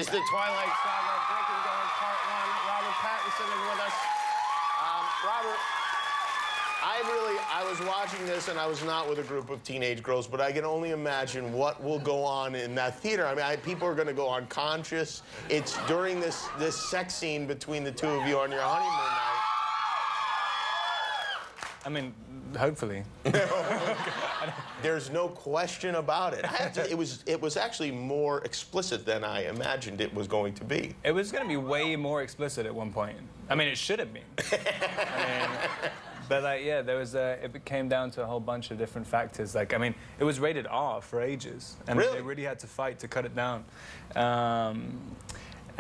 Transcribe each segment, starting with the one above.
is the Twilight Saga, Breaking Dawn Part 1. Robert Pattinson is with us. Robert, I was watching this, and I was not with a group of teenage girls, but I can only imagine what will go on in that theater. I mean, people are going to go unconscious. It's during this sex scene between the two of you on your honeymoon night. I mean, hopefully. There's no question about it. It was actually more explicit than I imagined it was going to be. It was going to be way more explicit at one point. I mean, it should have been. But like, yeah, there was it came down to a whole bunch of different factors. Like, I mean, it was rated R for ages, and really? They really had to fight to cut it down. And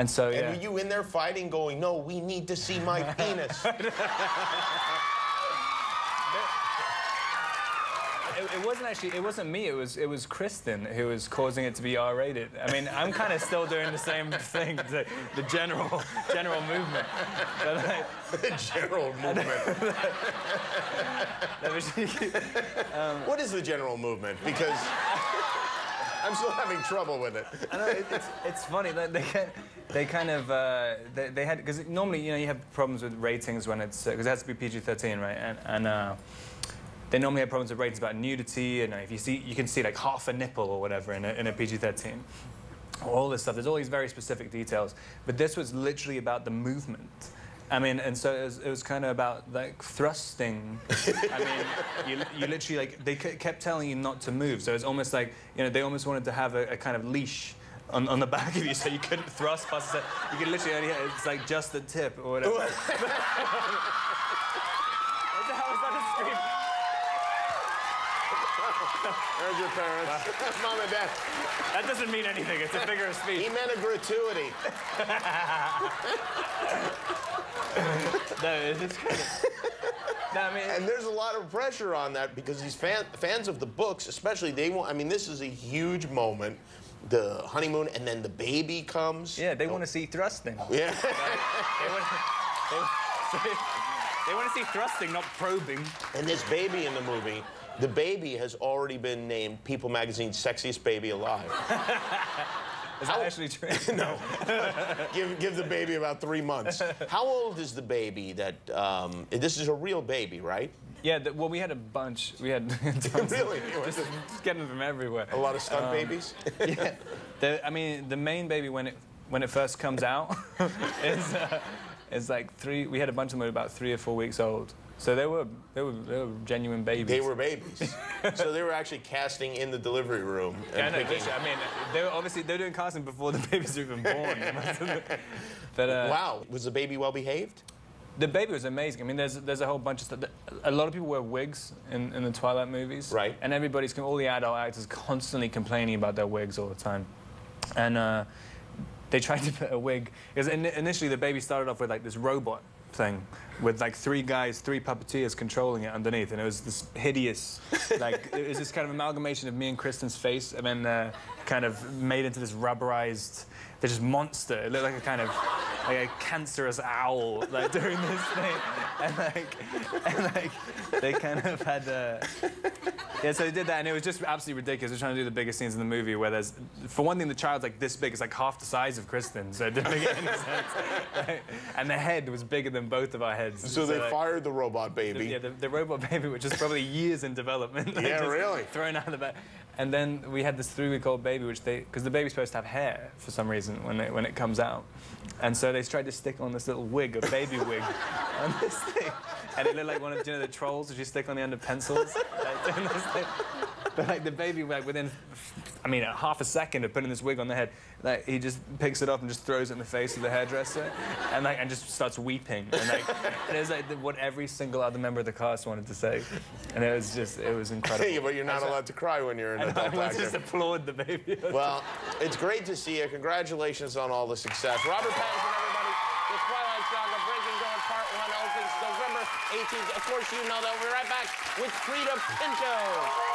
so, yeah. And were you in there fighting, going, "No, we need to see my penis"? It wasn't me. It was Kristen who was causing it to be R-rated. I mean, I'm kind of still doing the same thing, the general movement. But like, the general movement. What is the general movement? Because I'm still having trouble with it. I know it's funny. They kind of had, because normally, you know, you have problems with ratings when it's because it has to be PG-13, right? And they normally have problems with ratings about nudity, and if you can see like half a nipple or whatever in a PG-13. All this stuff. There's all these very specific details, but this was literally about the movement. I mean, and so it was kind of about like thrusting. I mean, you literally like they kept telling you not to move, so it's almost like, you know, they almost wanted to have a kind of leash on the back of you, so you couldn't thrust past it. You could literally only, it's like just the tip or whatever. How is that a stream? There's your parents. Mom and Dad. That doesn't mean anything. It's a figure of speech. He meant a gratuity. No, it's kind of... No, I mean... And there's a lot of pressure on that because these fans of the books, especially, they want... I mean, this is a huge moment. The honeymoon, and then the baby comes. Yeah, they want to see thrusting. Yeah. They want to see thrusting, not probing. And this baby in the movie, the baby has already been named People Magazine's sexiest baby alive. Is that actually true? No. Give the baby about 3 months. How old is the baby that... this is a real baby, right? Yeah, well, we had a bunch. We had tons. Really? Just getting them from everywhere. A lot of stunt babies? Yeah. I mean, the main baby, when it first comes out, is like 3... We had a bunch of them about 3 or 4 weeks old. So they were genuine babies. They were babies. So they were actually casting in the delivery room. Yeah, no, I mean, they were doing casting before the babies were even born. But, wow, was the baby well behaved? The baby was amazing. I mean, there's a whole bunch of stuff. A lot of people wear wigs in the Twilight movies. Right. And all the adult actors constantly complaining about their wigs all the time. And they tried to put a wig, because initially the baby started off with like this robot thing with like 3 puppeteers controlling it underneath, and it was this hideous, like, it was this kind of amalgamation of me and Kristen's face, and then kind of made into this rubberized, this monster. It looked like a kind of like a cancerous owl, like, doing this thing, and like they kind of had yeah, so they did that, and it was just absolutely ridiculous. They're trying to do the biggest scenes in the movie where there's, for one thing, the child's like this big. It's like half the size of Kristen, so it didn't make any sense. Right? And the head was bigger than both of our heads. So they fired the robot baby. Yeah, the robot baby, which is probably years in development. Like, yeah, really? Thrown out of the back. And then we had this 3-week-old baby, because the baby's supposed to have hair for some reason when it comes out. And so they tried to stick on this little wig, a baby wig, on this thing. And it looked like one of, you know, the trolls that you stick on the end of pencils, like, doing this thing. But like the baby, like within, I mean, half a second of putting this wig on the head, like he just picks it up and just throws it in the face of the hairdresser, and like, and just starts weeping. And like, and it was like what every single other member of the cast wanted to say, and it was incredible. Hey, but you're not allowed to cry when you're an adult actor. I just applaud the baby. Well, it's great to see you. Congratulations on all the success, Robert Pattinson, everybody. The Twilight Saga, Breaking Dawn Part 1 opens November 18th. Of course, you know that. We'll be right back with Frida Pinto.